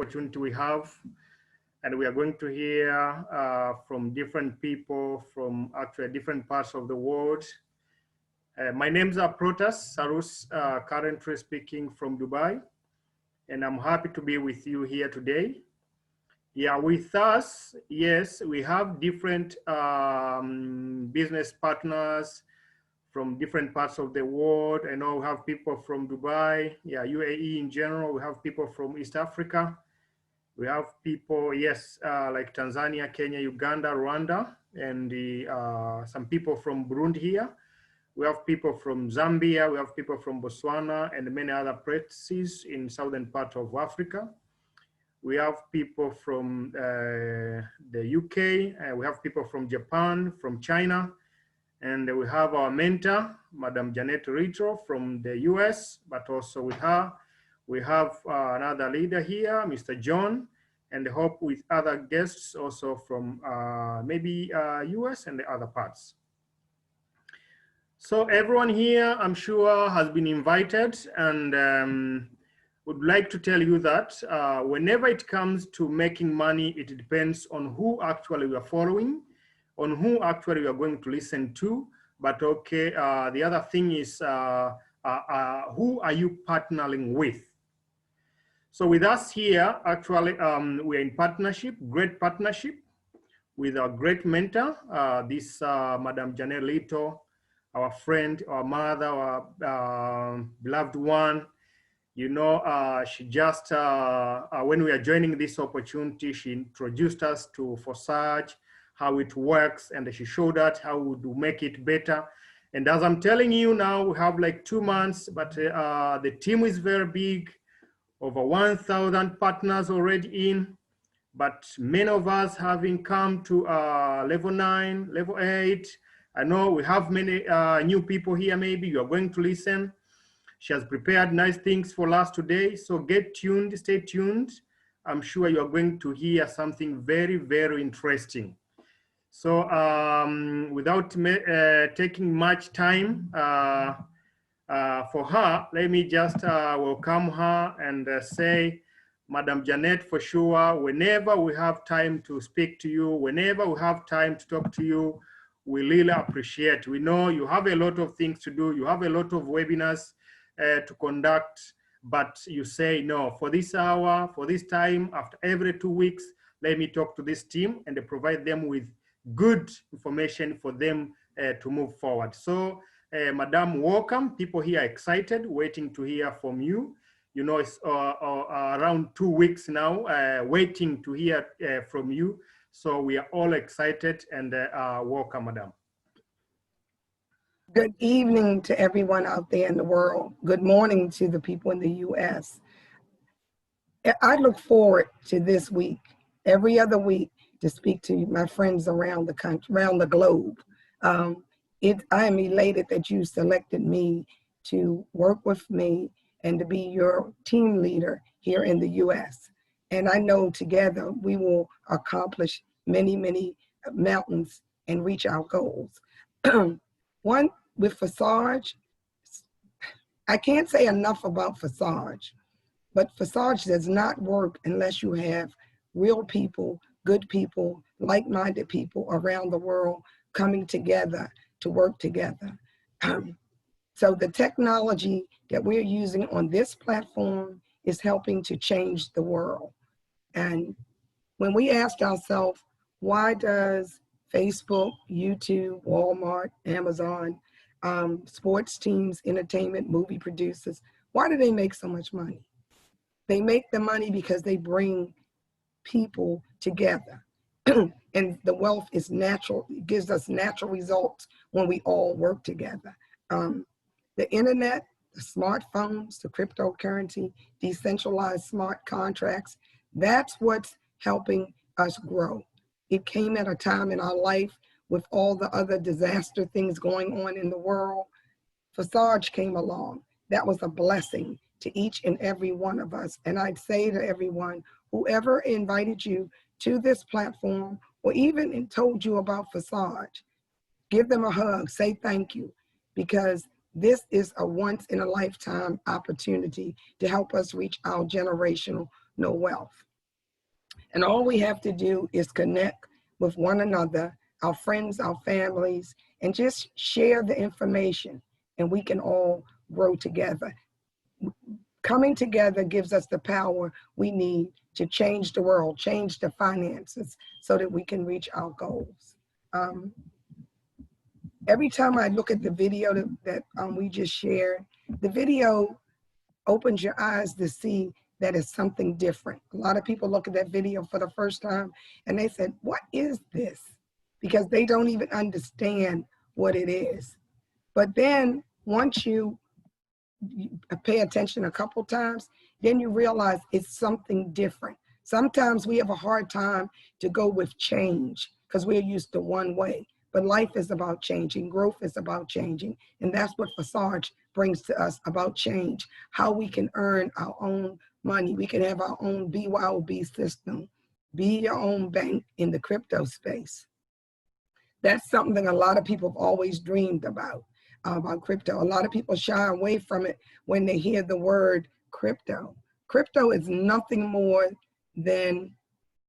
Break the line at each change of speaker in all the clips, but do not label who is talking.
opportunity we have. And we are going to hear from different people from actually different parts of the world. My name's Protas Sarus, currently speaking from Dubai. And I'm happy to be with you here today. Yeah, with us, yes, we have different business partners from different parts of the world. I know we have people from Dubai, yeah, UAE in general. We have people from East Africa. We have people, yes, like Tanzania, Kenya, Uganda, Rwanda, and some people from Burundi here. We have people from Zambia, we have people from Botswana, and many other places in southern part of Africa. We have people from the UK, we have people from Japan, from China, and we have our mentor, Madam Janet Ritro from the US, but also with her, we have another leader here, Mr. John, and I hope with other guests also from maybe US and the other parts. So everyone here, I'm sure, has been invited, and would like to tell you that whenever it comes to making money, it depends on who actually we are following, on who actually we are going to listen to. But okay, the other thing is who are you partnering with? So with us here, actually, we're in partnership, great partnership with our great mentor, this Madam Janet Lito, our friend, our mother, our beloved one. You know, she just, when we are joining this opportunity, she introduced us to Forsage, how it works, and she showed us how we do make it better. And as I'm telling you now, we have like 2 months, but the team is very big, over 1,000 partners already in, but many of us having come to level 9, level 8. I know we have many new people here, maybe you are going to listen. She has prepared nice things for us today, so get tuned, stay tuned. I'm sure you are going to hear something very, very interesting. So without taking much time for her, let me just welcome her and say, Madam Janet, for sure, whenever we have time to speak to you, whenever we have time to talk to you, we really appreciate. We know you have a lot of things to do, you have a lot of webinars to conduct, but you say, no, for this hour, for this time, after every 2 weeks, let me talk to this team and provide them with good information for them to move forward. So, Madam, welcome. People here are excited, waiting to hear from you. You know, it's around 2 weeks now, waiting to hear from you. So we are all excited, and welcome, Madam.
Good evening to everyone out there in the world. Good morning to the people in the U.S. I look forward to this week, every other week, to speak to my friends around the country, around the globe. I am elated that you selected me to work with me and to be your team leader here in the U.S. And I know together we will accomplish many, many mountains and reach our goals. One, with Forsage, I can't say enough about Forsage, but Forsage does not work unless you have real people, good people, like-minded people around the world coming together to work together. So the technology that we're using on this platform is helping to change the world. And when we ask ourselves, why does Facebook, YouTube, Walmart, Amazon, sports teams, entertainment, movie producers, why do they make so much money? They make the money because they bring people together. And the wealth is natural. It gives us natural results when we all work together. The internet, the smartphones, the cryptocurrency, decentralized smart contracts, that's what's helping us grow. It came at a time in our life with all the other disaster things going on in the world. Forsage came along. That was a blessing to each and every one of us. And I'd say to everyone, whoever invited you to this platform or even told you about Forsage, give them a hug, say thank you, because this is a once in a lifetime opportunity to help us reach our generational wealth. And all we have to do is connect with one another, our friends, our families, and just share the information, and we can all grow together. Coming together gives us the power we need to change the world, change the finances, so that we can reach our goals. Every time I look at the video that we just shared, the video opens your eyes to see that it's something different. A lot of people look at that video for the first time and they said, what is this? Because they don't even understand what it is. But then once you pay attention a couple times, then you realize it's something different. Sometimes we have a hard time to go with change because we're used to one way. But life is about changing. Growth is about changing. And that's what Forsage brings to us, about change, how we can earn our own money. We can have our own BYOB system, be your own bank in the crypto space. That's something a lot of people have always dreamed about crypto. A lot of people shy away from it when they hear the word crypto. Crypto is nothing more than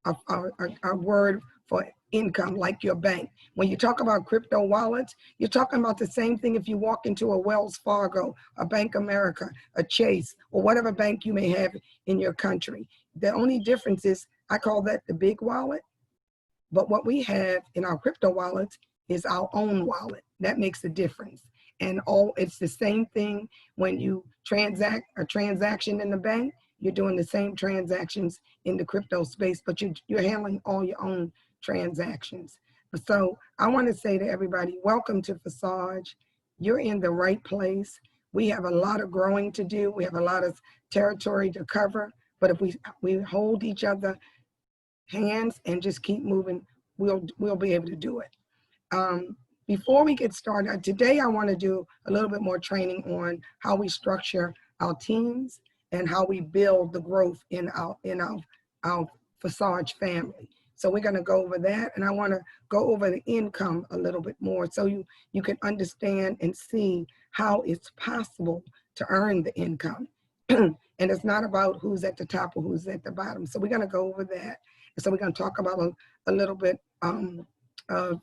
a word for income, like your bank. When you talk about crypto wallets, you're talking about the same thing if you walk into a Wells Fargo, a Bank America, a Chase, or whatever bank you may have in your country. The only difference is I call that the big wallet, but what we have in our crypto wallets is our own wallet. That makes a difference. And it's the same thing when you transact a transaction in the bank, you're doing the same transactions in the crypto space, but you're handling all your own transactions. So I want to say to everybody, welcome to Forsage. You're in the right place. We have a lot of growing to do. We have a lot of territory to cover, but if we hold each other hands and just keep moving, we'll be able to do it. Before we get started, today I want to do a little bit more training on how we structure our teams and how we build the growth in our Forsage family. So we're going to go over that, and I want to go over the income a little bit more so you can understand and see how it's possible to earn the income. And it's not about who's at the top or who's at the bottom. So we're going to go over that. And so we're going to talk about a little bit of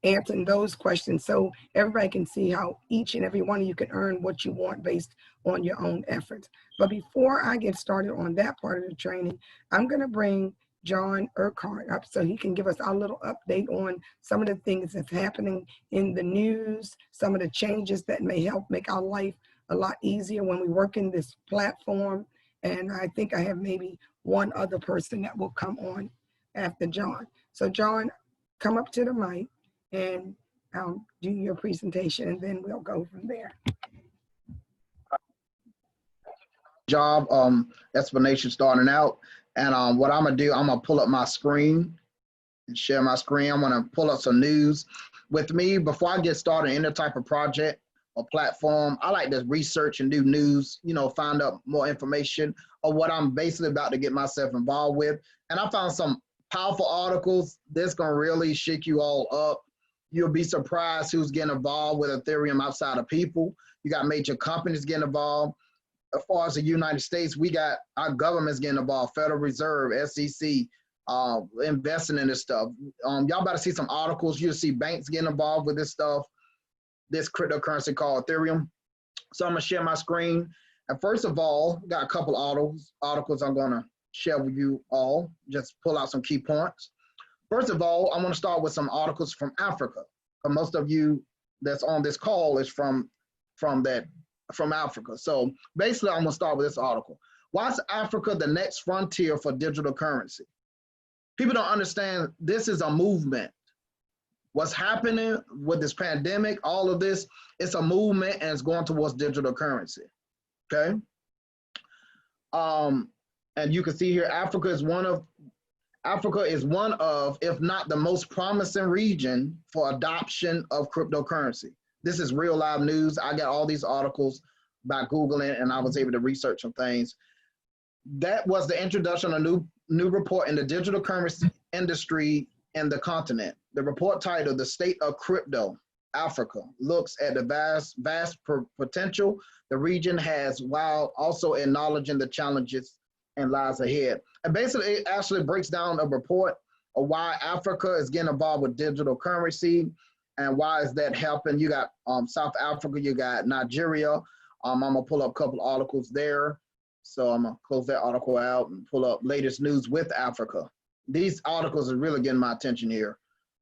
answering those questions so everybody can see how each and every one of you can earn what you want based on your own efforts. But before I get started on that part of the training, I'm going to bring John Urquhart up so he can give us our little update on some of the things that's happening in the news, some of the changes that may help make our life a lot easier when we work in this platform. And I think I have maybe one other person that will come on after John. So John, come up to the mic and do your presentation, and then we'll go from there.
Job explanation starting out, and what I'm gonna do, I'm gonna pull up my screen and share my screen. I'm gonna pull up some news with me. Before I get started in any type of project or platform, I like to research and do news, find out more information of what I'm basically about to get myself involved with. And I found some powerful articles that's gonna really shake you all up. You'll be surprised who's getting involved with Ethereum outside of people. You got major companies getting involved. As far as the United States, we got our government's getting involved, Federal Reserve, SEC, investing in this stuff. Y'all about to see some articles. You'll see banks getting involved with this stuff, this cryptocurrency called Ethereum. So I'm gonna share my screen. And first of all, got a couple articles I'm gonna share with you all, just pull out some key points. First of all, I want to start with some articles from Africa. Most of you that's on this call is from Africa. So basically, I'm going to start with this article. Why is Africa the next frontier for digital currency? People don't understand this is a movement. What's happening with this pandemic, all of this, it's a movement and it's going towards digital currency. Okay. And you can see here, Africa is one of, if not the most promising region for adoption of cryptocurrency. This is real live news. I got all these articles by Googling, and I was able to research some things. That was the introduction of a new report in the digital currency industry in the continent. The report titled, "The State of Crypto Africa," looks at the vast potential the region has while also acknowledging the challenges and lies ahead. And basically, it actually breaks down a report of why Africa is getting involved with digital currency and why is that helping. You got South Africa, you got Nigeria. I'm gonna pull up a couple articles there. So I'm gonna close that article out and pull up latest news with Africa. These articles are really getting my attention here.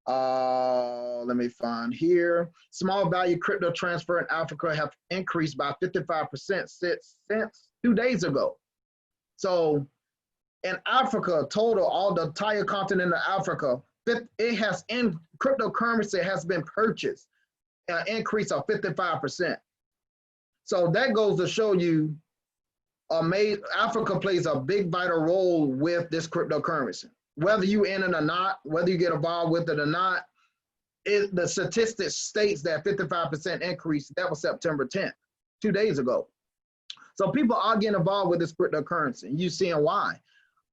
Let me find here. Small value crypto transfer in Africa have increased by 55% since 2 days ago. So in Africa, total, all the entire continent of Africa, it has in cryptocurrency has been purchased, an increase of 55%. So that goes to show you, Africa plays a big vital role with this cryptocurrency. Whether you in it or not, whether you get involved with it or not, the statistics states that 55% increase. That was September 10th, 2 days ago. So people are getting involved with this cryptocurrency. You seeing why?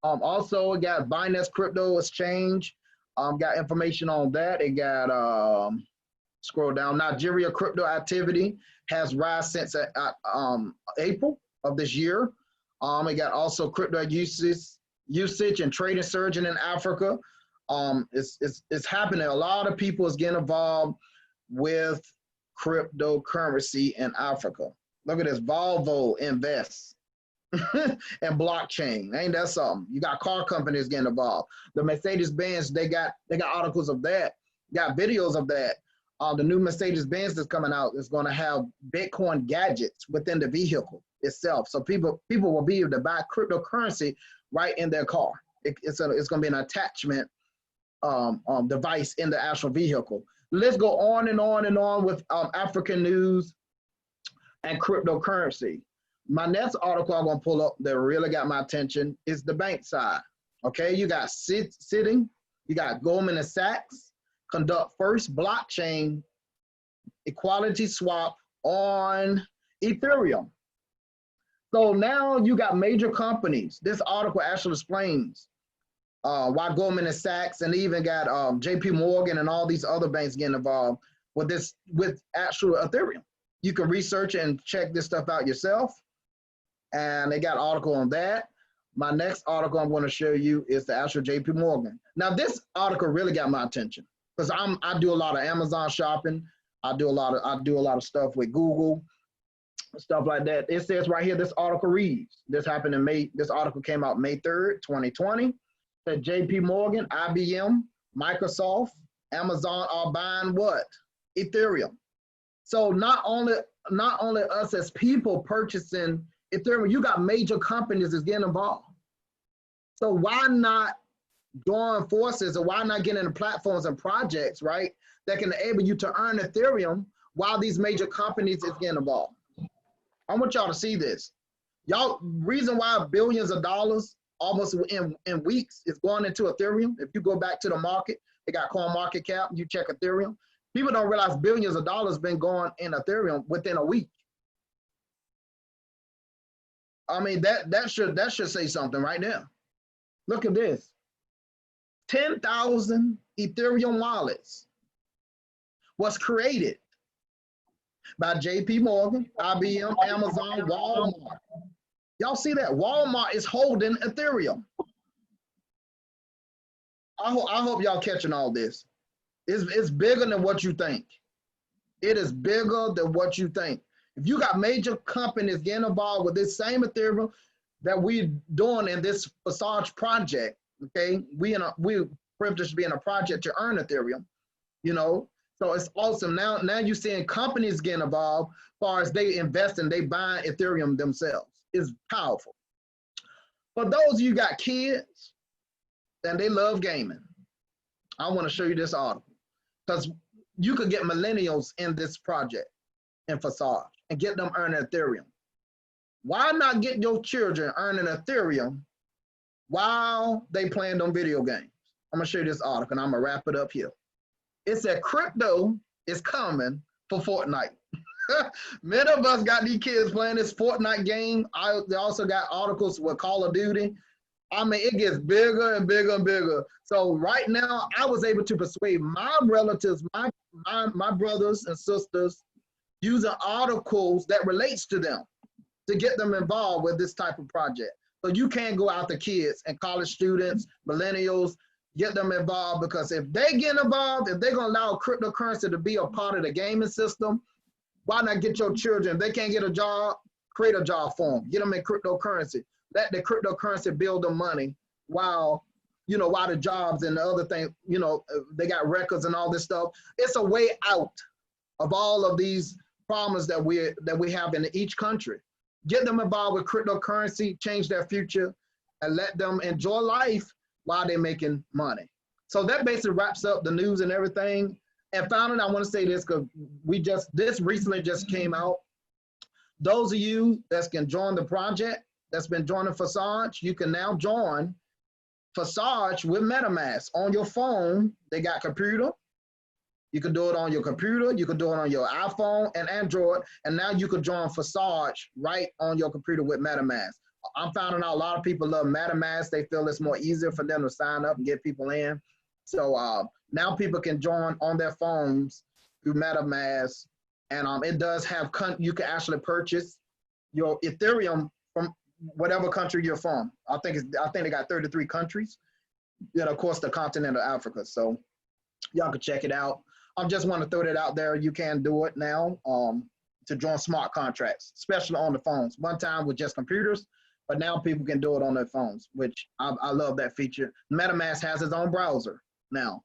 Also, we got Binance Crypto Exchange. Got information on that. It got scroll down. Nigeria crypto activity has rise since April of this year. It got also crypto usage and trading surging in Africa. It's happening. A lot of people is getting involved with cryptocurrency in Africa. Look at this, Volvo Invest and blockchain. Ain't that something? You got car companies getting involved. The Mercedes-Benz, they got articles of that, got videos of that. The new Mercedes-Benz that's coming out is going to have Bitcoin gadgets within the vehicle itself. So people will be able to buy cryptocurrency right in their car. It's going to be an attachment device in the actual vehicle. Let's go on and on and on with African news and cryptocurrency. My next article I'm going to pull up that really got my attention is the bank side. Okay, you got Sitting, you got Goldman Sachs conduct first blockchain equality swap on Ethereum. So now you got major companies. This article actually explains why Goldman Sachs and even got JP Morgan and all these other banks getting involved with this, with actual Ethereum. You can research and check this stuff out yourself. And they got an article on that. My next article I'm going to show you is the actual JP Morgan. Now this article really got my attention because I do a lot of Amazon shopping. I do a lot of stuff with Google, stuff like that. It says right here, this article reads, this happened in May, this article came out May 3rd, 2020. That JP Morgan, IBM, Microsoft, Amazon are buying what? Ethereum. So not only us as people purchasing Ethereum, you got major companies that's getting involved. So why not join forces, or why not get into platforms and projects, right, that can enable you to earn Ethereum while these major companies is getting involved? I want y'all to see this. Y'all, reason why billions of dollars almost in weeks is going into Ethereum. If you go back to the market, they got CoinMarketCap, you check Ethereum. People don't realize billions of dollars been going in Ethereum within a week. I mean, that should say something right now. Look at this. 10,000 Ethereum wallets was created by JP Morgan, IBM, Amazon, Walmart. Y'all see that? Walmart is holding Ethereum. I hope y'all catching all this. It's bigger than what you think. It is bigger than what you think. If you got major companies getting involved with this same Ethereum that we're doing in this Forsage project, okay, we privileged to be in a project to earn Ethereum, you know, so it's awesome. Now you're seeing companies getting involved as far as they invest and they buy Ethereum themselves. It's powerful. For those of you got kids and they love gaming, I want to show you this article because you could get millennials in this project in Forsage and get them earning Ethereum. Why not get your children earning Ethereum while they playing on video games? I'm gonna show you this article and I'm gonna wrap it up here. It said crypto is coming for Fortnite. Many of us got these kids playing this Fortnite game. They also got articles with Call of Duty. I mean, it gets bigger and bigger and bigger. So right now, I was able to persuade my relatives, my brothers and sisters, using articles that relates to them to get them involved with this type of project. So you can go after kids and college students, millennials, get them involved, because if they get involved, if they're gonna allow cryptocurrency to be a part of the gaming system, why not get your children? If they can't get a job, create a job for them. Get them in cryptocurrency. Let the cryptocurrency build them money while, you know, while the jobs and the other thing, you know, they got records and all this stuff. It's a way out of all of these problems that we have in each country. Get them involved with cryptocurrency, change their future, and let them enjoy life while they're making money. So that basically wraps up the news and everything. And finally, I want to say this, because this recently just came out. Those of you that can join the project, that's been joining Forsage, you can now join Forsage with MetaMask on your phone. They got computer. You can do it on your computer. You can do it on your iPhone and Android. And now you can join Forsage right on your computer with MetaMask. I'm finding out a lot of people love MetaMask. They feel it's more easier for them to sign up and get people in. So now people can join on their phones through MetaMask. And it does have, you can actually purchase your Ethereum from whatever country you're from. I think they got 33 countries. And of course, the continent of Africa. So y'all can check it out. I just want to throw that out there. You can do it now to join smart contracts, especially on the phones. One time with just computers, but now people can do it on their phones, which I love that feature. MetaMask has its own browser now,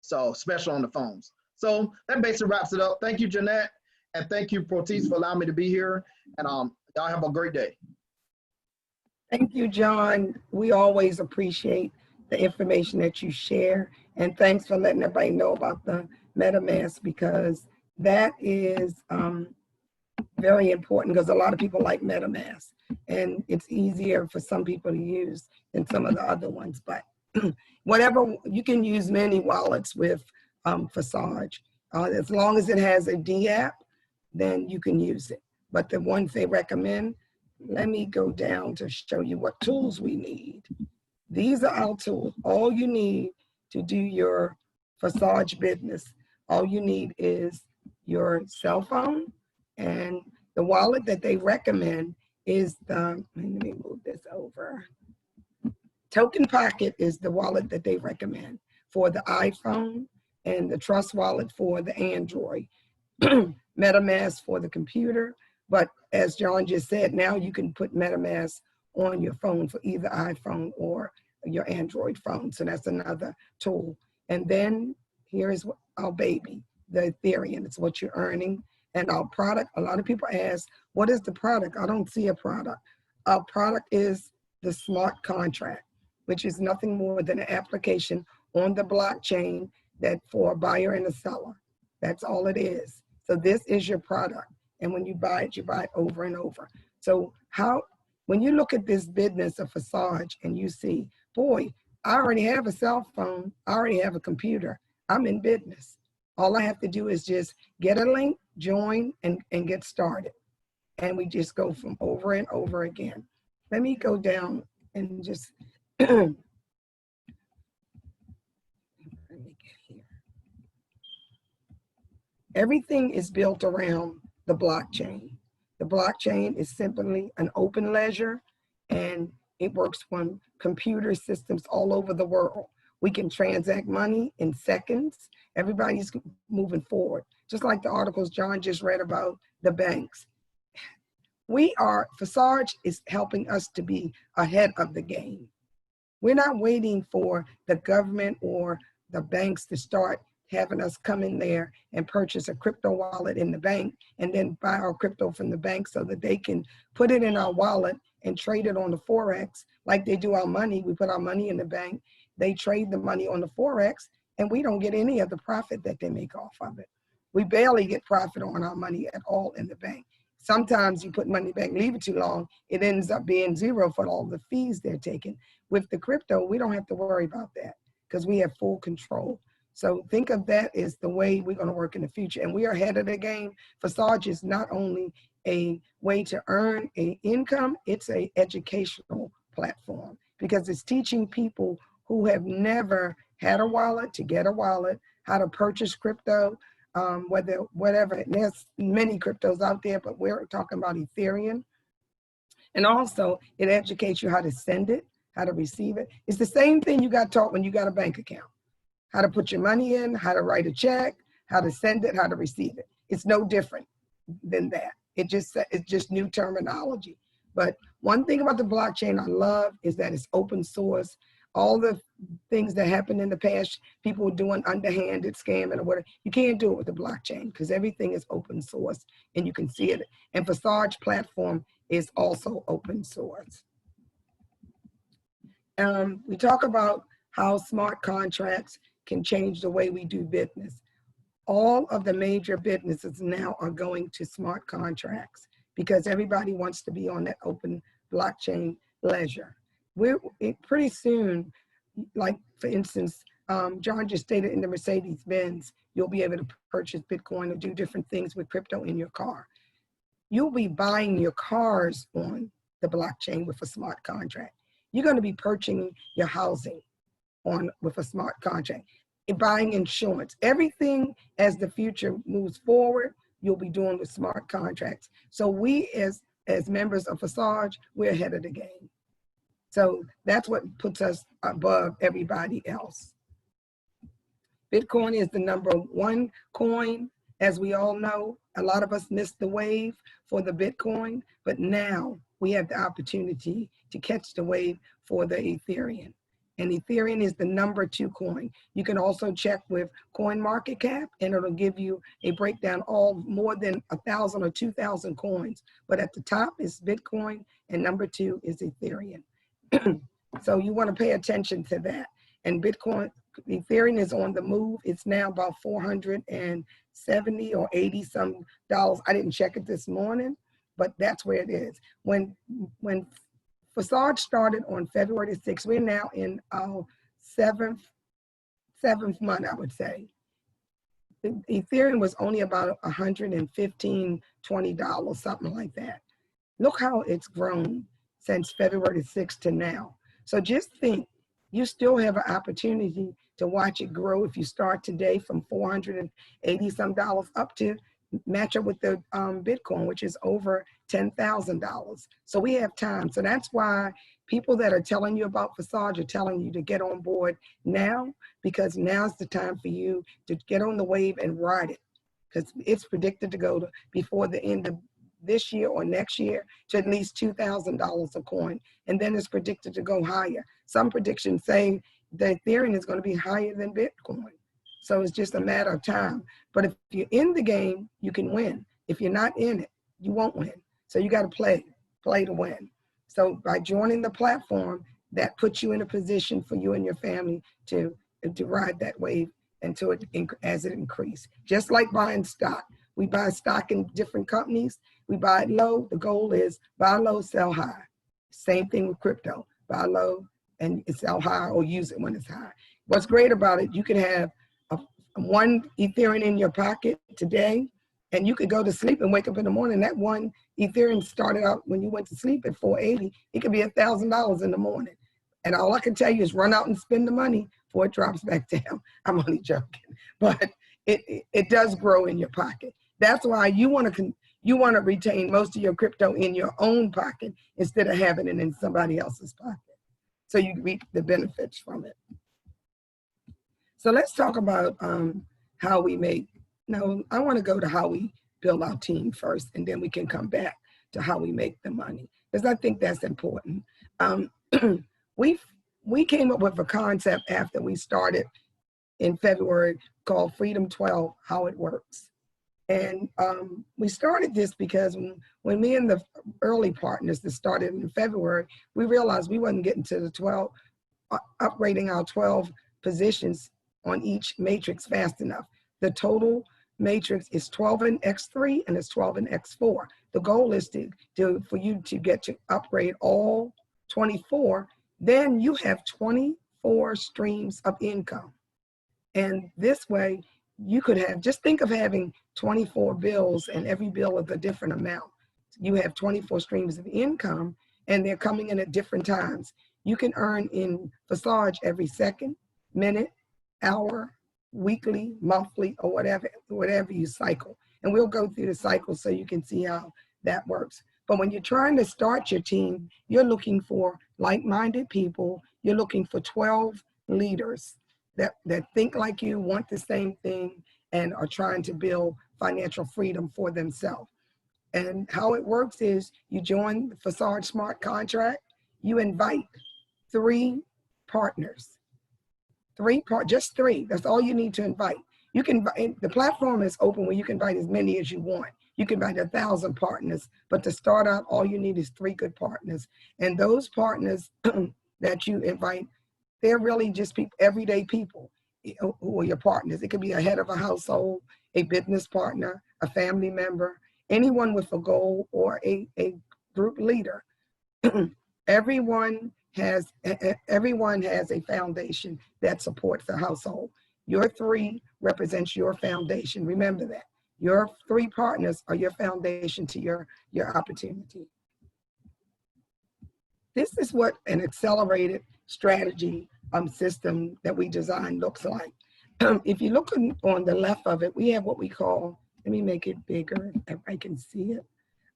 so special on the phones. So that basically wraps it up. Thank you, Jeanette, and thank you, Protease, for allowing me to be here. And y'all have a great day.
Thank you, John. We always appreciate the information that you share. And thanks for letting everybody know about the MetaMask, because that is very important, because a lot of people like MetaMask. And it's easier for some people to use than some of the other ones. But whatever, you can use many wallets with Forsage. As long as it has a D app, then you can use it. But the ones they recommend, let me go down to show you what tools we need. These are our tools. All you need to do your Forsage business, all you need is your cell phone, and the wallet that they recommend is the, let me move this over. Token Pocket is the wallet that they recommend for the iPhone, and the Trust Wallet for the Android. MetaMask for the computer. But as John just said, now you can put MetaMask on your phone for either iPhone or your Android phone. So that's another tool. And then here is our baby, the Ethereum. It's what you're earning. And our product, a lot of people ask, what is the product? I don't see a product. Our product is the smart contract, which is nothing more than an application on the blockchain that for a buyer and a seller. That's all it is. So this is your product. And when you buy it over and over. So when you look at this business of Forsage and you see, boy, I already have a cell phone, I already have a computer, I'm in business. All I have to do is just get a link, join, and get started. And we just go from over and over again. Let me go down and just, let me get here. Everything is built around the blockchain. The blockchain is simply an open ledger, and it works on computer systems all over the world. We can transact money in seconds. Everybody's moving forward. Just like the articles John just read about the banks. Forsage is helping us to be ahead of the game. We're not waiting for the government or the banks to start having us come in there and purchase a crypto wallet in the bank and then buy our crypto from the bank so that they can put it in our wallet and trade it on the Forex like they do our money. We put our money in the bank, they trade the money on the Forex, and we don't get any of the profit that they make off of it. We barely get profit on our money at all in the bank. Sometimes you put money back, leave it too long, it ends up being zero for all the fees they're taking. With the crypto, we don't have to worry about that because we have full control. So think of that as the way we're going to work in the future. And we are ahead of the game. Forsage is not only a way to earn an income, it's an educational platform because it's teaching people who have never had a wallet to get a wallet, how to purchase crypto, whatever. There's many cryptos out there, but we're talking about Ethereum. And also, it educates you how to send it, how to receive it. It's the same thing you got taught when you got a bank account. How to put your money in, how to write a check, how to send it, how to receive it. It's no different than that. It's just new terminology. But one thing about the blockchain I love is that it's open source. All the things that happened in the past, people were doing underhanded scamming or whatever. You can't do it with the blockchain because everything is open source and you can see it. And Forsage platform is also open source. We talk about how smart contracts can change the way we do business. All of the major businesses now are going to smart contracts because everybody wants to be on that open blockchain ledger. Pretty soon, like for instance, John just stated in the Mercedes-Benz, you'll be able to purchase Bitcoin or do different things with crypto in your car. You'll be buying your cars on the blockchain with a smart contract. You're going to be purchasing your housing with a smart contract, buying insurance. Everything as the future moves forward, you'll be doing with smart contracts. So we as members of Forsage, we're ahead of the game. So that's what puts us above everybody else. Bitcoin is the #1 coin. As we all know, a lot of us missed the wave for the Bitcoin, but now we have the opportunity to catch the wave for the Ethereum. And Ethereum is the #2 coin. You can also check with CoinMarketCap and it'll give you a breakdown of more than 1,000 or 2,000 coins. But at the top is Bitcoin and #2 is Ethereum. So you want to pay attention to that. And Ethereum is on the move. It's now about 470 or 80 some dollars. I didn't check it this morning, but that's where it is. When Forsage started on February the 6th, we're now in our seventh month, I would say. Ethereum was only about $115, $20, something like that. Look how it's grown since February the 6th to now. So just think, you still have an opportunity to watch it grow if you start today from 480 some dollars up to match up with the Bitcoin, which is over $10,000. So we have time. So that's why people that are telling you about Forsage are telling you to get on board now, because now's the time for you to get on the wave and ride it, because it's predicted to go to, before the end of this year or next year, to at least $2,000 a coin. And then it's predicted to go higher. Some predictions say that Ethereum is going to be higher than Bitcoin. So it's just a matter of time. But if you're in the game, you can win. If you're not in it, you won't win. So you got to play to win. So by joining the platform, that puts you in a position for you and your family to ride that wave until as it increases. Just like buying stock. We buy stock in different companies. We buy it low. The goal is buy low, sell high. Same thing with crypto. Buy low and sell high, or use it when it's high. What's great about it, you can have one Ethereum in your pocket today, and you could go to sleep and wake up in the morning. That one Ethereum started out when you went to sleep at 480. It could be $1,000 in the morning. And all I can tell you is run out and spend the money before it drops back down. I'm only joking, but it does grow in your pocket. That's why you want to retain most of your crypto in your own pocket instead of having it in somebody else's pocket, so you reap the benefits from it. So let's talk about how we make. No, I want to go to how we build our team first, and then we can come back to how we make the money, because I think that's important. We came up with a concept after we started in February called Freedom 12, how it works. And we started this because when me and the early partners that started in February, we realized we wasn't getting to the 12, upgrading our 12 positions on each matrix fast enough. The total matrix is 12 in X3 and it's 12 in X4. The goal is for you to get to upgrade all 24. Then you have 24 streams of income. And this way, you could have, just think of having 24 bills and every bill is a different amount. You have 24 streams of income and they're coming in at different times. You can earn in Forsage every second, minute, hour, weekly, monthly, or whatever you cycle. And we'll go through the cycle so you can see how that works. But when you're trying to start your team, you're looking for like-minded people. You're looking for 12 leaders that think like you, want the same thing, and are trying to build financial freedom for themselves. And how it works is you join the Forsage Smart Contract, you invite 3 partners, just 3. That's all you need to invite. You can, the platform is open where you can invite as many as you want. You can invite 1,000 partners, but to start out, all you need is 3 good partners. And those partners that you invite, they're really just people, everyday people who are your partners. It could be a head of a household, a business partner, a family member, anyone with a goal, or a group leader. Everyone has a foundation that supports the household. Your 3 represents your foundation. Remember that. Your 3 partners are your foundation to your opportunity. This is what an accelerated strategy system that we designed looks like. If you look on the left of it, we have what we call, let me make it bigger if I can see it.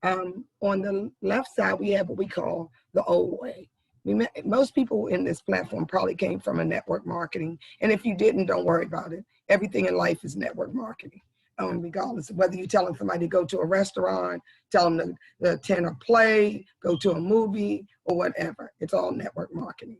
On the left side, we have what we call the old way. Most people in this platform probably came from a network marketing. And if you didn't, don't worry about it. Everything in life is network marketing. Regardless of whether you're telling somebody to go to a restaurant, tell them to attend a play, go to a movie, or whatever. It's all network marketing.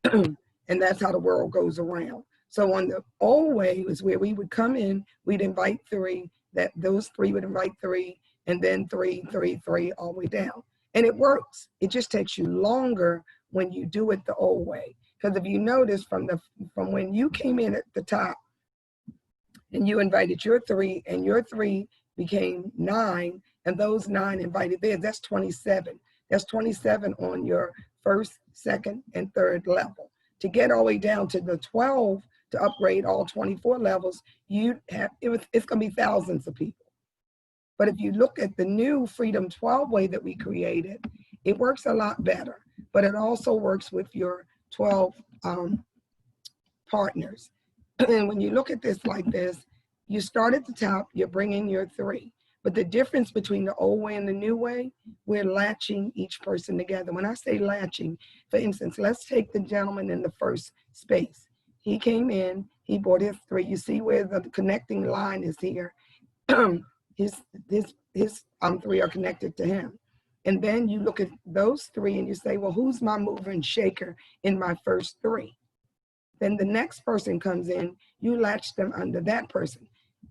And that's how the world goes around. So on the old way was where we would come in, we'd invite 3, those 3 would invite 3, and then 3, 3, 3, all the way down. And it works. It just takes you longer when you do it the old way. Because if you notice from when you came in at the top and you invited your 3 and your 3 became 9 and those 9 invited theirs, that's 27. That's 27 on your first, second, and third level. To get all the way down to the 12 to upgrade all 24 levels, it's gonna be thousands of people. But if you look at the new Freedom 12 way that we created, it works a lot better, but it also works with your 12 partners. And when you look at this like this, you start at the top, you're bringing your 3. But the difference between the old way and the new way, we're latching each person together. When I say latching, for instance, let's take the gentleman in the first space. He came in, he bought his 3. You see where the connecting line is here. his 3 are connected to him. And then you look at those 3 and you say, well, who's my mover and shaker in my first 3? Then the next person comes in, you latch them under that person.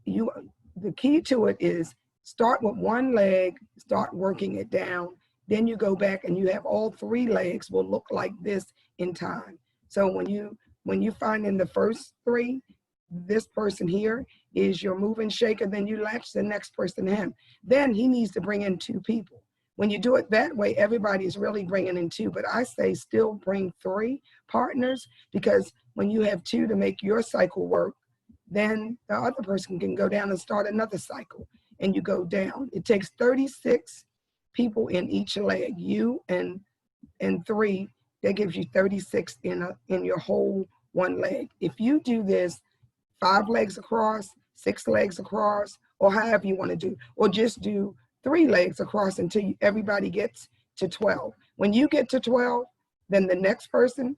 The key to it is start with 1 leg, start working it down. Then you go back and you have all 3 legs will look like this in time. So when you find in the first 3, this person here is your moving shaker, then you latch the next person to him. Then he needs to bring in 2 people. When you do it that way, everybody is really bringing in 2, but I say still bring 3 partners, because when you have 2 to make your cycle work, then the other person can go down and start another cycle, and you go down. It takes 36 people in each leg, you and 3, that gives you 36 in your whole 1 leg. If you do this 5 legs across, 6 legs across, or however you want to do, or just do 3 legs across until everybody gets to 12. When you get to 12, then the next person,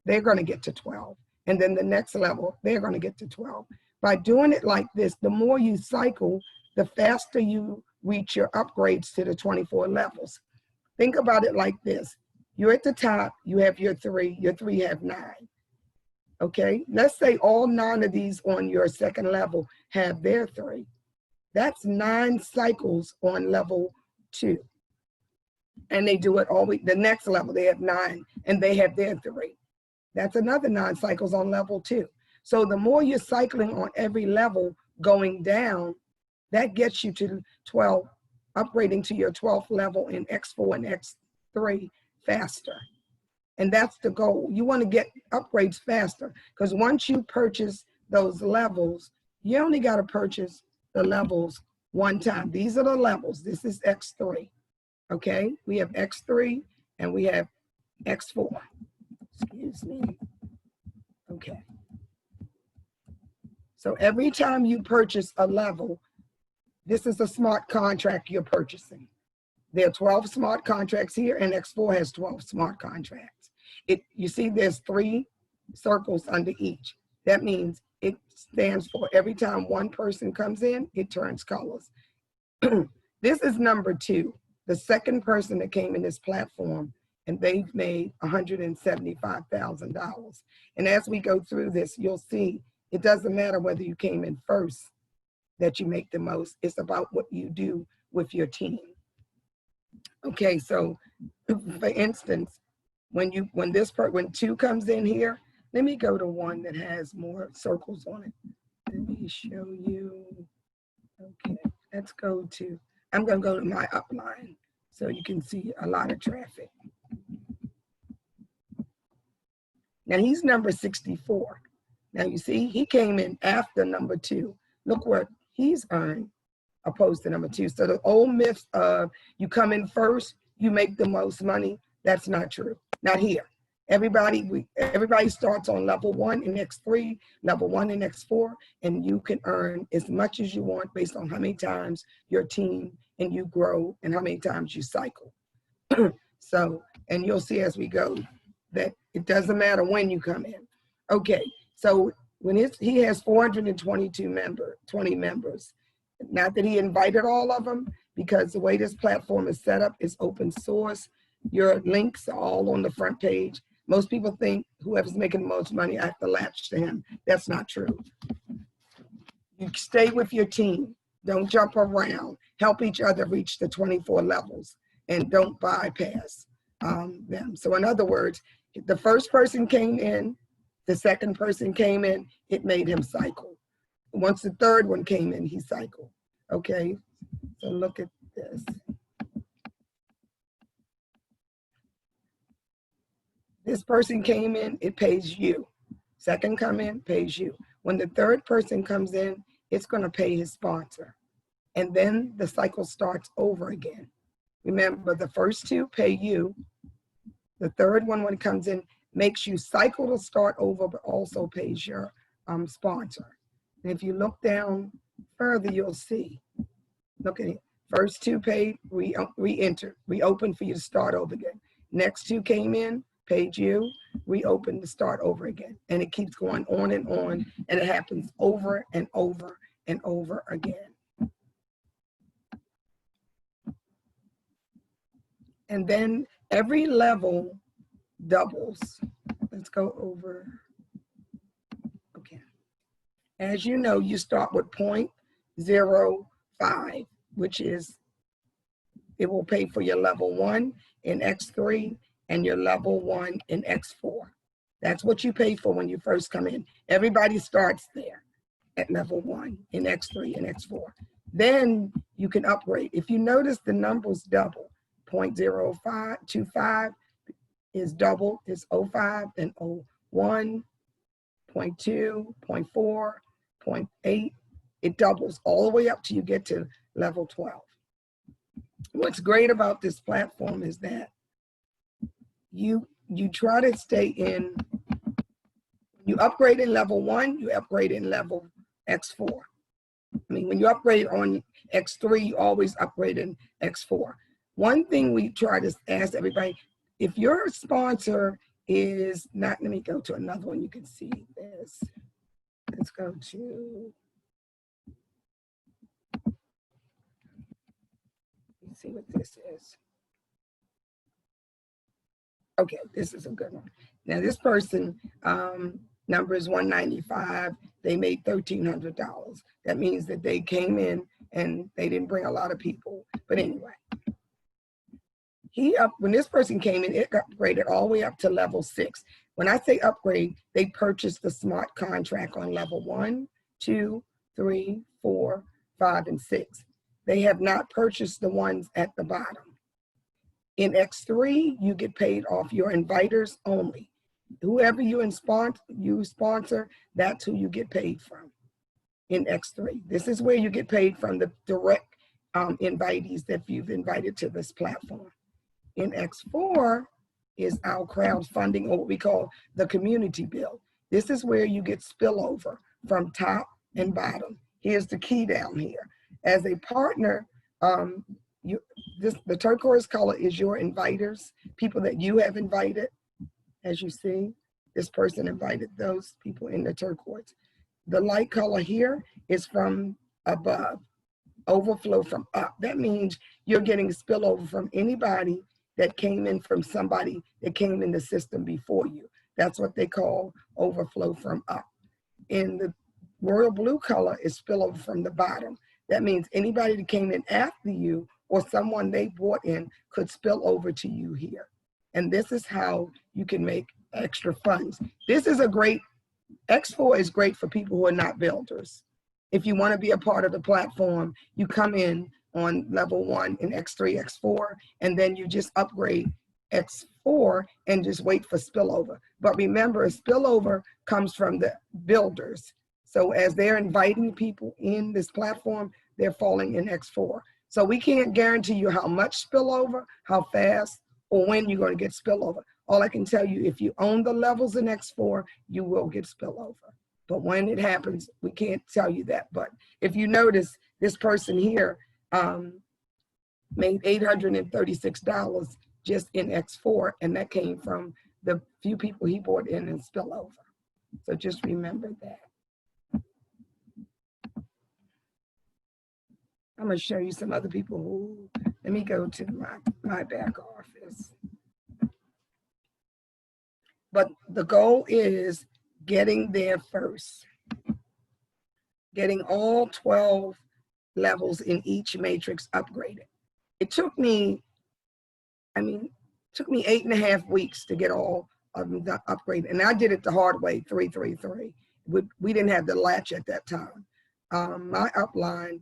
they're going to get to 12. And then the next level, they're going to get to 12. By doing it like this, the more you cycle, the faster you reach your upgrades to the 24 levels. Think about it like this. You're at the top, you have your 3 have 9. Okay, let's say all 9 of these on your second level have their 3. That's 9 cycles on level 2. And they do it all week. The next level, they have 9 and they have their 3. That's another 9 cycles on level 2. So the more you're cycling on every level going down, that gets you to 12, upgrading to your 12th level in X4 and X3 faster. And that's the goal. You want to get upgrades faster, because once you purchase those levels, you only got to purchase the levels 1 time. These are the levels. This is X3. Okay, we have X3 and we have X4. Excuse me. Okay. So every time you purchase a level, this is a smart contract you're purchasing. There are 12 smart contracts here, and X4 has 12 smart contracts. You see there's 3 circles under each. That means it stands for every time one person comes in, it turns colors. This is number 2, the second person that came in this platform, and they've made $175,000. And as we go through this, you'll see it doesn't matter whether you came in first that you make the most. It's about what you do with your team. Okay, so for instance, when 2 comes in here, let me go to one that has more circles on it. Let me show you. Okay, let's go to, I'm gonna go to my upline so you can see a lot of traffic. Now he's number 64. Now you see, he came in after number 2. Look what he's earned opposed to number 2. So the old myth of you come in first, you make the most money, that's not true. Not here. Everybody starts on level 1 in X3, level 1 in X4, and you can earn as much as you want based on how many times your team and you grow and how many times you cycle. So, and you'll see as we go that it doesn't matter when you come in. Okay, so when he has 422 members, not that he invited all of them, because the way this platform is set up is open source. Your links are all on the front page. Most people think whoever's making the most money, I have to latch to him. That's not true. You stay with your team. Don't jump around. Help each other reach the 24 levels and don't bypass them. So in other words, the first person came in, the second person came in, it made him cycle. Once the third one came in, he cycled. Okay, so look at this. This person came in, it pays you. Second come in, pays you. When the third person comes in, it's gonna pay his sponsor. And then the cycle starts over again. Remember, the first 2 pay you. The third one, when it comes in, makes you cycle to start over, but also pays your sponsor. And if you look down further, you'll see. Look at it. First 2 paid, re-enter, reopen for you to start over again. Next 2 came in, paid you, reopen to start over again. And it keeps going on, and it happens over and over and over again. And then every level doubles. Let's go over. Okay. As you know, you start with 0.05, which is, it will pay for your level 1 in X3 and your level 1 in X4. That's what you pay for when you first come in. Everybody starts there at level 1 in X3 and X4. Then you can upgrade. If you notice, the numbers double. 0.0525 is double, is 05 and 01, 0.2, 0.4, 0.8. It doubles all the way up till you get to level 12. What's great about this platform is that you try to stay in, you upgrade in level 1, you upgrade in level X4. I mean, when you upgrade on X3, you always upgrade in X4. One thing we try to ask everybody, if your sponsor is not, let me go to another one, you can see this. Let's go to, let's see what this is. Okay, this is a good one. Now this person, number is 195, they made $1,300. That means that they came in and they didn't bring a lot of people, but anyway. When this person came in, it upgraded all the way up to level 6. When I say upgrade, they purchased the smart contract on level 1, 2, 3, 4, 5, and 6. They have not purchased the ones at the bottom. In X3, you get paid off your inviters only. Whoever you sponsor, that's who you get paid from in X3. This is where you get paid from the direct invitees that you've invited to this platform. In X4 is our crowdfunding, or what we call the community build. This is where you get spillover from top and bottom. Here's the key down here. As a partner, the turquoise color is your inviters, people that you have invited. As you see, this person invited those people in the turquoise. The light color here is from above, overflow from up. That means you're getting spillover from anybody that came in from somebody that came in the system before you. That's what they call overflow from up. In the royal blue color is spillover from the bottom. That means anybody that came in after you or someone they brought in could spill over to you here. And this is how you can make extra funds. This is a great, X4 is great for people who are not builders. If you want to be a part of the platform, you come in on level 1 in X3, X4, and then you just upgrade X4 and just wait for spillover. But remember, a spillover comes from the builders. So as they're inviting people in this platform, they're falling in X4. So we can't guarantee you how much spillover, how fast, or when you're going to get spillover. All I can tell you, if you own the levels in X4, you will get spillover. But when it happens, we can't tell you that. But if you notice, this person here made $836 just in X4, and that came from the few people he brought in and spillover. So just remember that. I'm going to show you some other people who, let me go to my back office. But the goal is getting there first. Getting all 12 levels in each matrix upgraded. It took me, it took me 8.5 weeks to get all of them upgraded. And I did it the hard way, 333. We didn't have the latch at that time. My upline,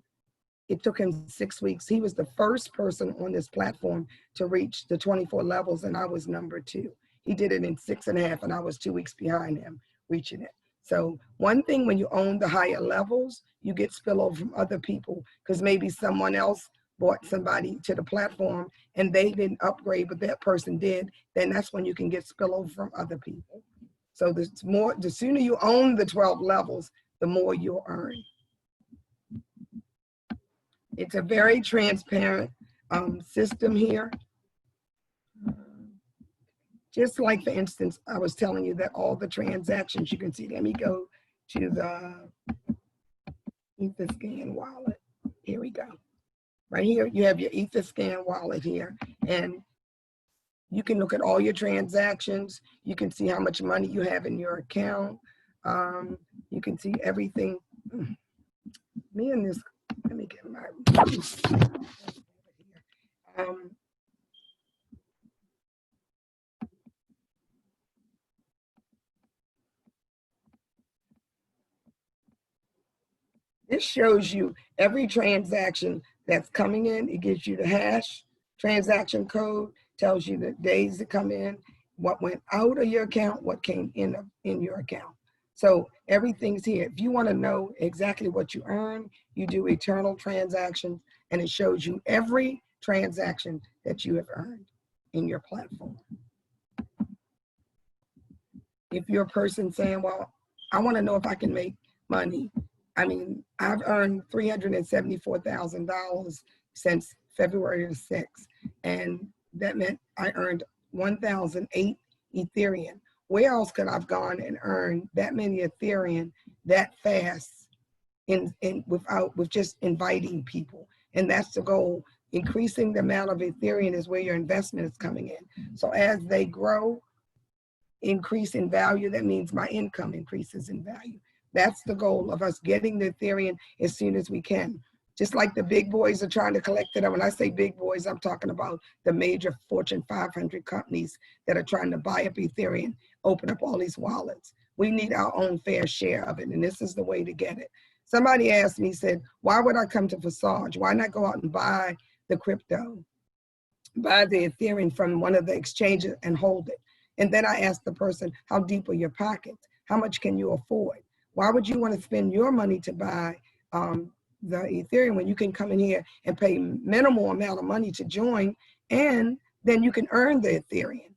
it took him 6 weeks. He was the first person on this platform to reach the 24 levels, and I was number 2. He did it in 6.5, and I was 2 weeks behind him reaching it. So one thing, when you own the higher levels, you get spillover from other people, because maybe someone else brought somebody to the platform and they didn't upgrade, but that person did, then that's when you can get spillover from other people. So the sooner you own the 12 levels, the more you'll earn. It's a very transparent system here. Just like, for instance, I was telling you that all the transactions you can see. Let me go to the Etherscan wallet. Here we go. Right here, you have your Etherscan wallet here, and you can look at all your transactions. You can see how much money you have in your account. You can see everything. Me and this, let me get my, this shows you every transaction that's coming in. It gives you the hash transaction code, tells you the days that come in, what went out of your account, what came in your account. So everything's here. If you want to know exactly what you earn, you do eternal transactions, and it shows you every transaction that you have earned in your platform. If you're a person saying, well, I want to know if I can make money. I've earned $374,000 since February the 6th, and that meant I earned 1,008 Ethereum. Where else could I've gone and earned that many Ethereum that fast with just inviting people? And that's the goal. Increasing the amount of Ethereum is where your investment is coming in. So as they grow, increase in value, that means my income increases in value. That's the goal of us, getting the Ethereum as soon as we can. Just like the big boys are trying to collect it. When I say big boys, I'm talking about the major Fortune 500 companies that are trying to buy up Ethereum, open up all these wallets. We need our own fair share of it, and this is the way to get it. Somebody asked me, said, why would I come to Forsage? Why not go out and buy the crypto, buy the Ethereum from one of the exchanges and hold it? And then I asked the person, how deep are your pockets? How much can you afford? Why would you want to spend your money to buy the Ethereum when you can come in here and pay minimal amount of money to join, and then you can earn the Ethereum?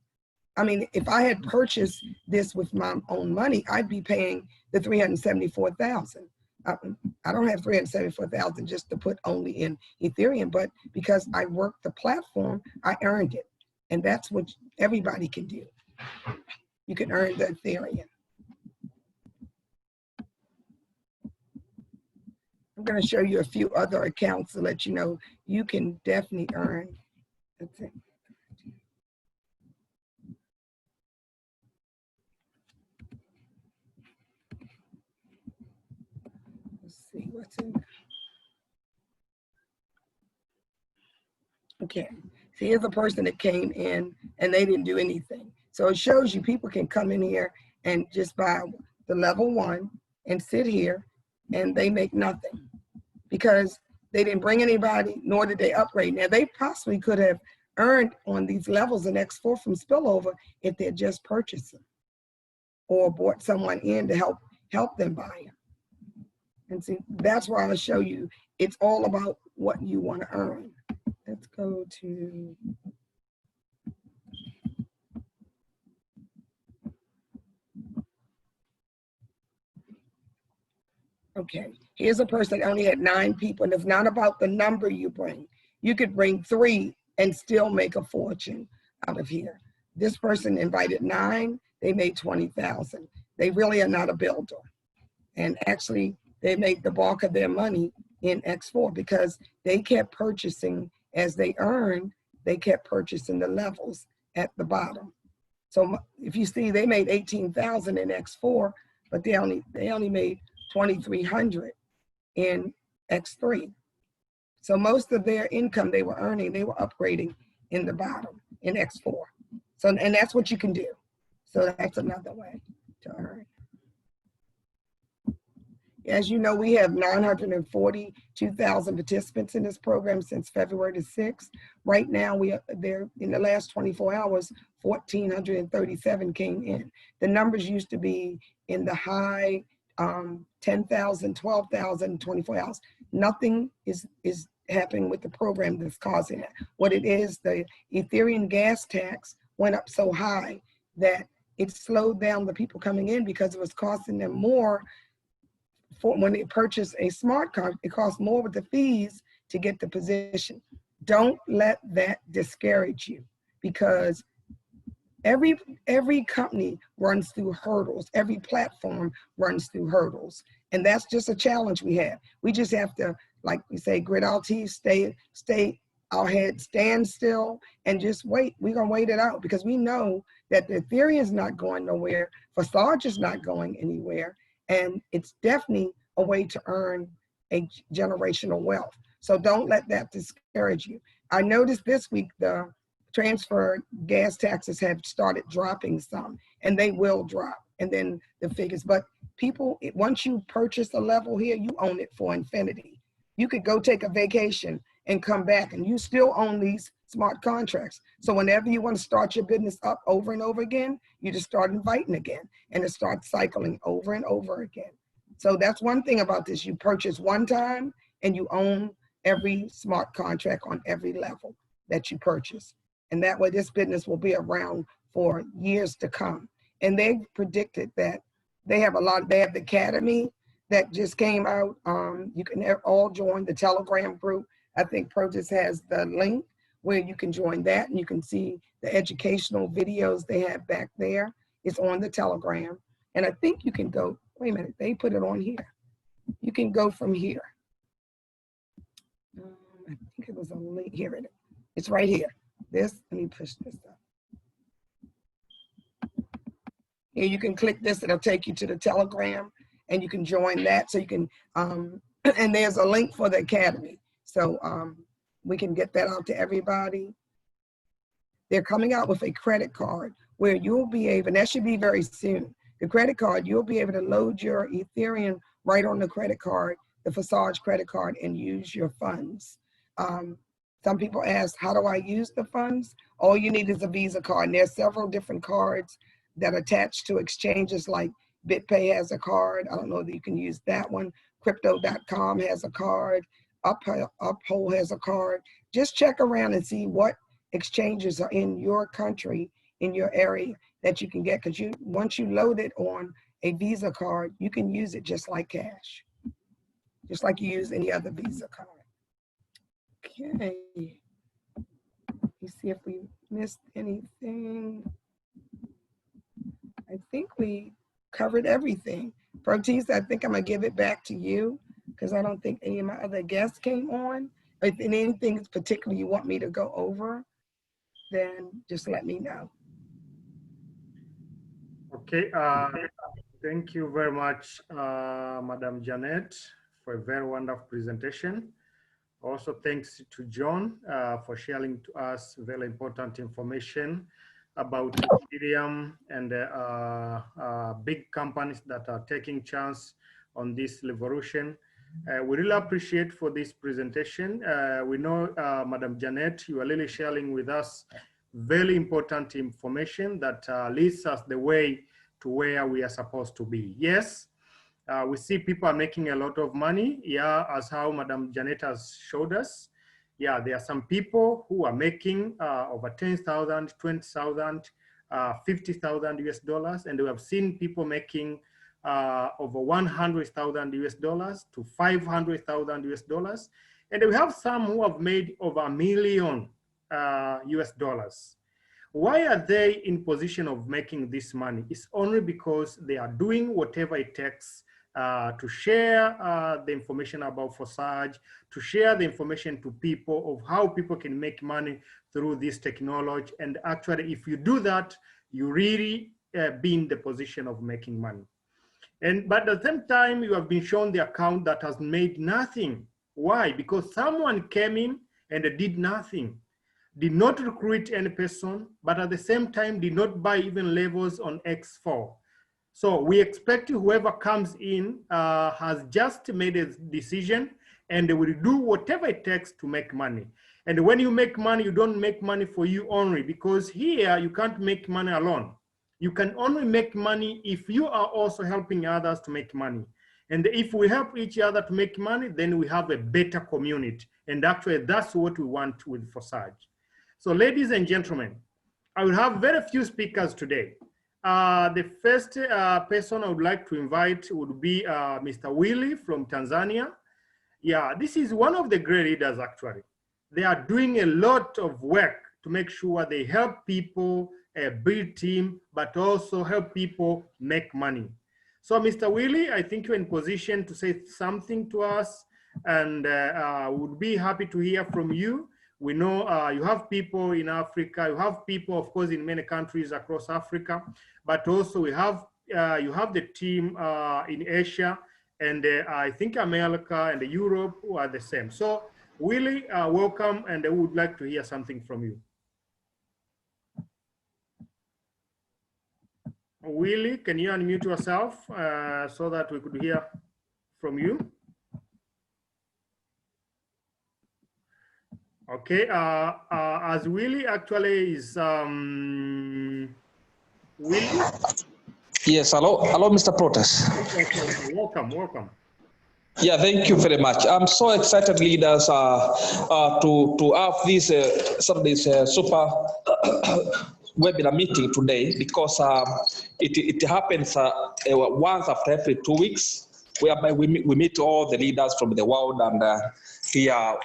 If I had purchased this with my own money, I'd be paying the $374,000. I don't have 374,000 just to put only in Ethereum, but because I worked the platform, I earned it. And that's what everybody can do. You can earn the Ethereum. I'm going to show you a few other accounts to let you know you can definitely earn. Let's see. Let's see what's in. Okay, so here's a person that came in and they didn't do anything. So it shows you people can come in here and just buy the level 1 and sit here and they make nothing because they didn't bring anybody, nor did they upgrade. Now they possibly could have earned on these levels in X4 from spillover if they had just purchased them or brought someone in to help them buy them. And see, that's why I'll show you, it's all about what you want to earn. Let's go to, okay, here's a person that only had 9 people, and it's not about the number you bring. You could bring 3 and still make a fortune out of here. This person invited 9, they made 20,000. They really are not a builder. And actually, they made the bulk of their money in X4 because they kept purchasing as they earned, they kept purchasing the levels at the bottom. So if you see, they made 18,000 in X4, but they only made 2,300 in X3. So most of their income they were earning, they were upgrading in the bottom in X4. So, and that's what you can do. So that's another way to earn. As you know, we have 942,000 participants in this program since February the 6th. Right now, they're in the last 24 hours, 1,437 came in. The numbers used to be in the high 10,000, 12,000, 24 hours. Nothing is happening with the program that's causing that. What it is, the Ethereum gas tax went up so high that it slowed down the people coming in because it was costing them more. For when they purchase a smart card, it costs more with the fees to get the position. Don't let that discourage you because every company runs through hurdles. Every platform runs through hurdles. And that's just a challenge we have. We just have to, like we say, grit our teeth, stay our head, stand still, and just wait. We're going to wait it out because we know that the Ethereum is not going nowhere. Forsage is not going anywhere. And it's definitely a way to earn a generational wealth. So don't let that discourage you. I noticed this week the transfer gas taxes have started dropping some, and they will drop, and then the figures. But people, once you purchase a level here, you own it for infinity. You could go take a vacation and come back, and you still own these smart contracts. So whenever you want to start your business up over and over again, you just start inviting again, and it starts cycling over and over again. So that's one thing about this. You purchase one time, and you own every smart contract on every level that you purchase. And that way this business will be around for years to come. And they predicted that they have they have the Academy that just came out. You can all join the Telegram group. I think Protus has the link where you can join that and you can see the educational videos they have back there. It's on the Telegram. And I think you can go, wait a minute, they put it on here. You can go from here. I think it was a link, here it is. It's right here. Let me push this up. Here you can click this, it'll take you to the Telegram and you can join that so you can, and there's a link for the Academy. So we can get that out to everybody. They're coming out with a credit card where you'll be able, and that should be very soon. The credit card, you'll be able to load your Ethereum right on the credit card, the Forsage credit card, and use your funds. Some people ask, how do I use the funds? All you need is a Visa card. And there's several different cards that attach to exchanges like BitPay has a card. I don't know that you can use that one. Crypto.com has a card. Uphold has a card. Just check around and see what exchanges are in your country, in your area that you can get. Because once you load it on a Visa card, you can use it just like cash. just like you use any other Visa card. Okay. Let's see if we missed anything. I think we covered everything. Protease, I think I'm gonna give it back to you because I don't think any of my other guests came on. If anything particular you want me to go over, then just let me know.
Okay, thank you very much, Madam Janet, for a very wonderful presentation. Also, thanks to John for sharing to us very important information about Ethereum and big companies that are taking chance on this revolution. We really appreciate for this presentation. We know, Madam Janet, you are really sharing with us very important information that leads us the way to where we are supposed to be. Yes, we see people are making a lot of money. Yeah, as how Madam Janet has showed us. Yeah, there are some people who are making over 10,000, 20,000, 50,000 US dollars. And we have seen people making over 100,000 US dollars to 500,000 US dollars. And we have some who have made over $1 million US dollars. Why are they in position of making this money? It's only because they are doing whatever it takes to share the information about Forsage, to share the information to people of how people can make money through this technology. And actually, if you do that, you really be in the position of making money. But at the same time, you have been shown the account that has made nothing. Why? Because someone came in and did nothing, did not recruit any person, but at the same time did not buy even levels on X4. So we expect whoever comes in has just made a decision and they will do whatever it takes to make money. And when you make money, you don't make money for you only, because here you can't make money alone. You can only make money if you are also helping others to make money. And if we help each other to make money, then we have a better community. And actually that's what we want with Forsage. So ladies and gentlemen, I will have very few speakers today. The first person I would like to invite would be Mr. Willie from Tanzania. Yeah, this is one of the great leaders actually. They are doing a lot of work to make sure they help people build team, but also help people make money. So Mr. Willie, I think you're in position to say something to us, and would be happy to hear from you. We know you have people in Africa, you have people, of course, in many countries across Africa, but also we have, you have the team in Asia, and I think America and Europe who are the same. So Willie, welcome, and I would like to hear something from you. Willie, can you unmute yourself so that we could hear from you? Okay, as Willie actually is, Willie?
Yes, hello, Mr. Protas.
Okay, welcome.
Yeah, thank you very much. I'm so excited, leaders, to have this super webinar meeting today, because it happens once after every 2 weeks, whereby we meet all the leaders from the world and hear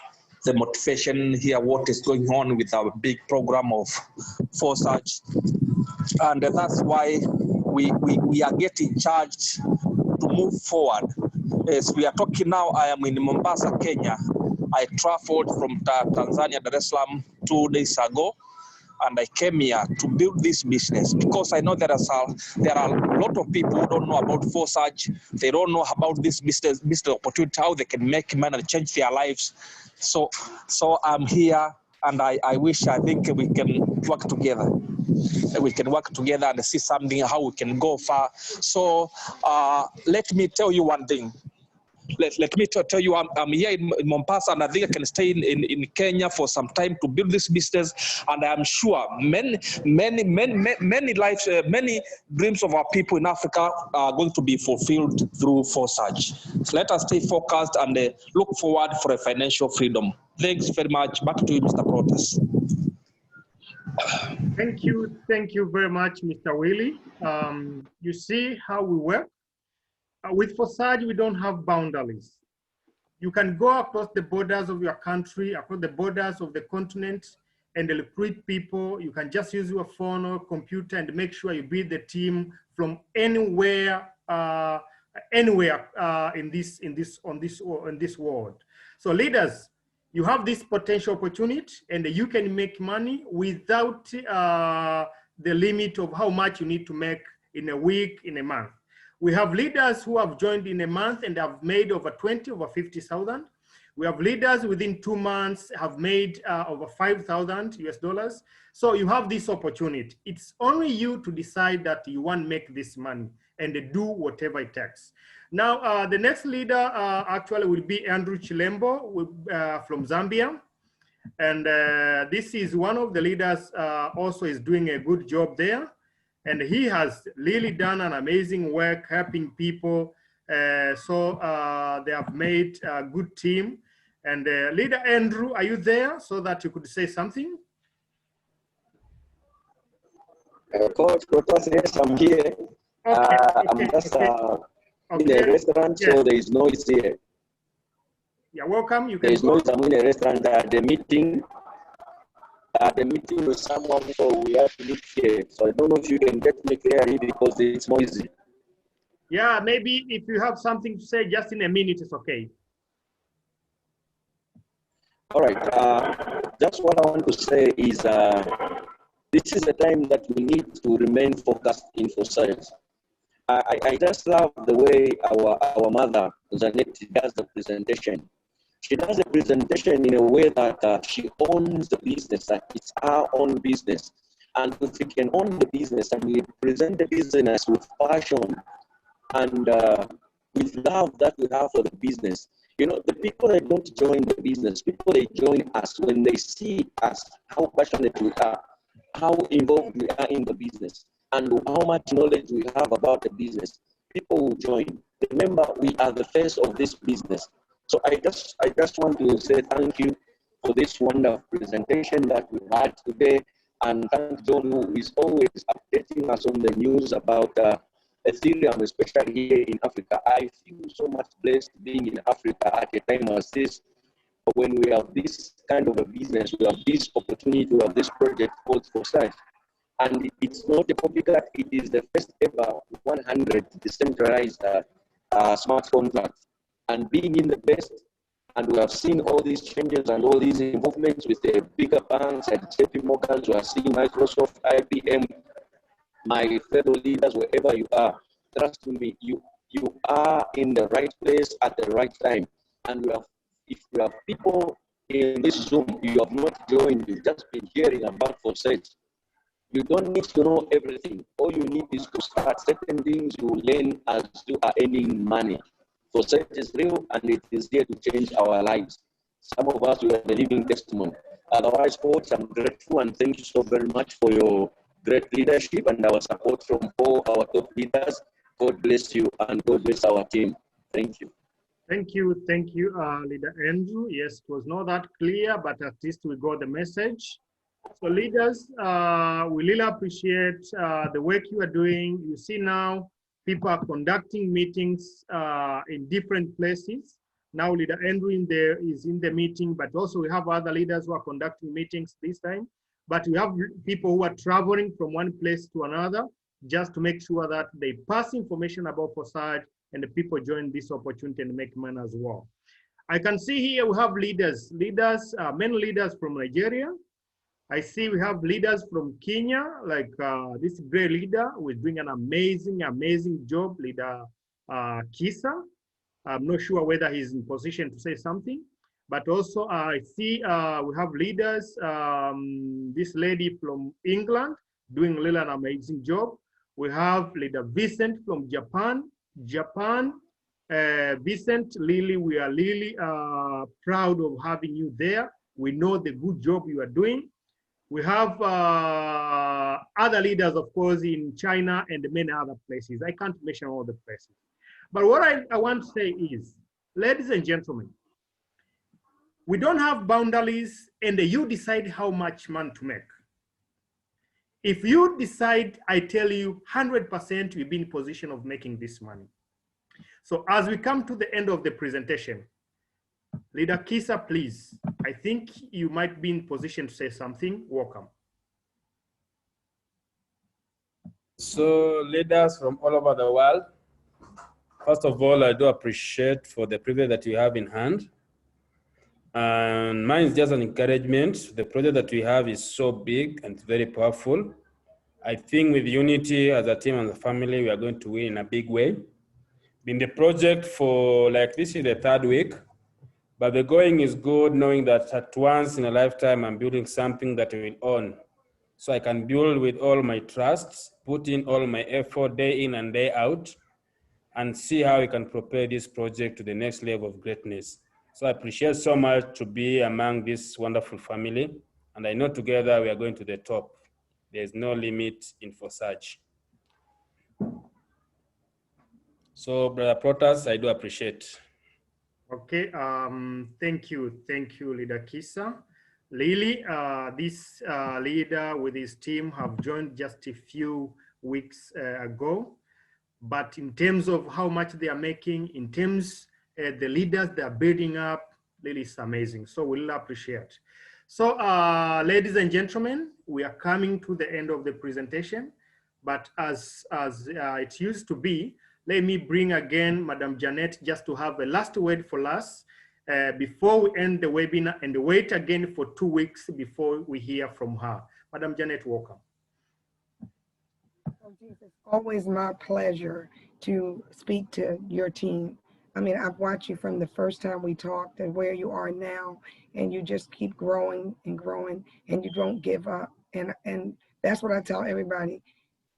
the motivation, hear what is going on with our big program of Forsage. And that's why we are getting charged to move forward. As we are talking now, I am in Mombasa, Kenya. I traveled from Tanzania, Dar es Salaam 2 days ago, and I came here to build this business because I know there are a lot of people who don't know about Forsage. They don't know about this business opportunity, how they can make money and change their lives. So I'm here, and I think we can work together. We can work together and see something, how we can go far. So let me tell you one thing. Let me tell you, I'm here in Mombasa, and I think I can stay in Kenya for some time to build this business. And I'm sure many lives, many dreams of our people in Africa are going to be fulfilled through Forsage. So let us stay focused and look forward for a financial freedom. Thanks very much. Back to you, Mr. Protas.
Thank you very much, Mr. Willie. You see how we work? With Forsage, we don't have boundaries. You can go across the borders of your country, across the borders of the continent, and recruit people. You can just use your phone or computer and make sure you build the team from anywhere, in this world. So leaders, you have this potential opportunity, and you can make money without the limit of how much you need to make in a week, in a month. We have leaders who have joined in a month and have made over 50,000. We have leaders within 2 months have made over 5,000 US dollars. So you have this opportunity. It's only you to decide that you want to make this money and do whatever it takes. Now, the next leader actually will be Andrew Chilembo from Zambia. And this is one of the leaders also is doing a good job there. And he has really done an amazing work helping people. So they have made a good team. And leader Andrew, are you there so that you could say something?
Coach, yes, I'm here.
Okay,
I'm just in a restaurant, yes. So there is noise here.
You're welcome. You can.
There is noise. I'm in a restaurant. The meeting with someone, so we have to leave here. So I don't know if you can get me clearly because it's noisy.
Yeah, maybe if you have something to say, just in a minute, it's okay.
All right. Just what I want to say is this is a time that we need to remain focused in Forsage. I just love the way our mother, Zanetti, does the presentation. She does the presentation in a way that she owns the business, that it's our own business. And if we can own the business and we present the business with passion and with love that we have for the business, you know, the people that don't join the business, people they join us when they see us, how passionate we are, how involved we are in the business, and how much knowledge we have about the business. People will join. Remember, we are the face of this business. So I just want to say thank you for this wonderful presentation that we had today, and thank John, who is always updating us on the news about Ethereum, especially here in Africa. I feel so much blessed being in Africa at a time as this, when we have this kind of a business, we have this opportunity to have this project called Forsage. And it's not a copycat, it is the first ever 100 decentralized smart contracts. And being in the best, and we have seen all these changes and all these involvements with the bigger banks like JP Morgan, we are seeing Microsoft, IBM, my fellow leaders, wherever you are, trust me, you are in the right place at the right time. And if you have people in this Zoom, you have not joined, you've just been hearing about Forsage. You don't need to know everything. All you need is to start certain things you learn as you are earning money. Forsage is real and it is here to change our lives. Some of us, we are the living testimony. Otherwise, Coach, I'm grateful and thank you so very much for your great leadership and our support from all our top leaders. God bless you and God bless our team. Thank you.
Thank you, Leader Andrew. Yes, it was not that clear, but at least we got the message. So leaders, we really appreciate the work you are doing. You see now, people are conducting meetings in different places. Now Leader Andrew is in the meeting, but also we have other leaders who are conducting meetings this time. But we have people who are traveling from one place to another just to make sure that they pass information about Forsage and the people join this opportunity and make money as well. I can see here we have leaders, many leaders from Nigeria. I see we have leaders from Kenya, like this great leader who is doing an amazing job, Leader Kisa. I'm not sure whether he's in position to say something, but also I see we have leaders, this lady from England doing really an amazing job. We have Leader Vincent from Japan. Vincent, Lily, we are really proud of having you there. We know the good job you are doing. We have other leaders, of course, in China and many other places. I can't mention all the places. But what I want to say is, ladies and gentlemen, we don't have boundaries and you decide how much money to make. If you decide, I tell you 100% you'll be in position of making this money. So as we come to the end of the presentation, Leader Kisa, please. I think you might be in position to say something. Welcome.
So leaders from all over the world, first of all, I do appreciate for the privilege that you have in hand. And mine is just an encouragement. The project that we have is so big and very powerful. I think with unity as a team and a family, we are going to win in a big way. Been the project for like this is the third week, but the going is good knowing that at once in a lifetime, I'm building something that I will own. So I can build with all my trusts, put in all my effort day in and day out, and see how we can propel this project to the next level of greatness. So I appreciate so much to be among this wonderful family. And I know together we are going to the top. There's no limit in Forsage. So Brother Protas, I do appreciate.
Okay, thank you, Leader Kisa. Lily, this leader with his team have joined just a few weeks ago, but in terms of how much they are making, in terms the leaders they are building up, Lily is amazing. So we'll appreciate. So, ladies and gentlemen, we are coming to the end of the presentation, but as it used to be, let me bring again Madam Janet just to have a last word for us before we end the webinar and wait again for 2 weeks before we hear from her. Madam Janet, welcome.
Oh, Jesus, always my pleasure to speak to your team. I mean, I've watched you from the first time we talked and where you are now, and you just keep growing and growing, and you don't give up. And that's what I tell everybody.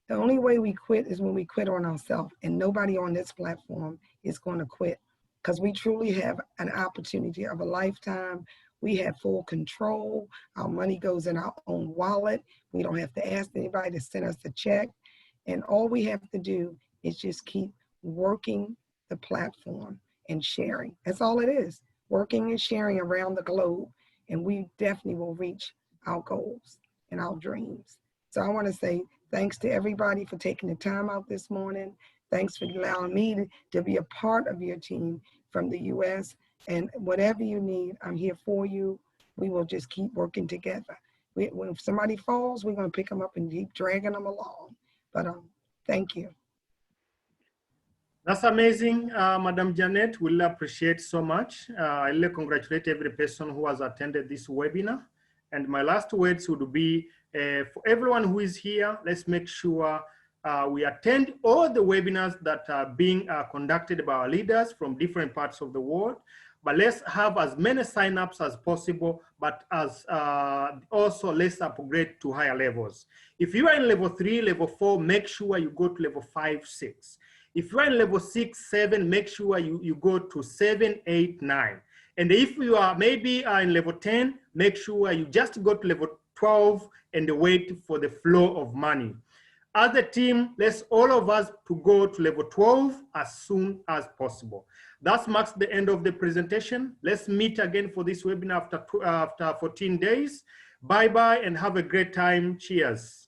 The only way we quit is when we quit on ourselves, and nobody on this platform is going to quit, because we truly have an opportunity of a lifetime. We have full control. Our money goes in our own wallet. We don't have to ask anybody to send us a check. And all we have to do is just keep working the platform and sharing. That's all it is, working and sharing around the globe. And we definitely will reach our goals and our dreams. So I want to say thanks to everybody for taking the time out this morning. Thanks for allowing me to be a part of your team from the U.S. And whatever you need, I'm here for you. We will just keep working together. When somebody falls, we're going to pick them up and keep dragging them along. But thank you.
That's amazing, Madam Janet. We'll appreciate so much. I'll congratulate every person who has attended this webinar. And my last words would be, for everyone who is here, let's make sure we attend all the webinars that are being conducted by our leaders from different parts of the world. But let's have as many signups as possible, but as also let's upgrade to higher levels. If you are in level 3, level 4, make sure you go to level 5, 6. If you are in level 6, 7, make sure you go to 7, 8, 9. And if you are maybe in level 10, make sure you just go to level 12 and wait for the flow of money. As a team, let's all of us to go to level 12 as soon as possible. That marks the end of the presentation. Let's meet again for this webinar after 14 days. Bye-bye and have a great time. Cheers.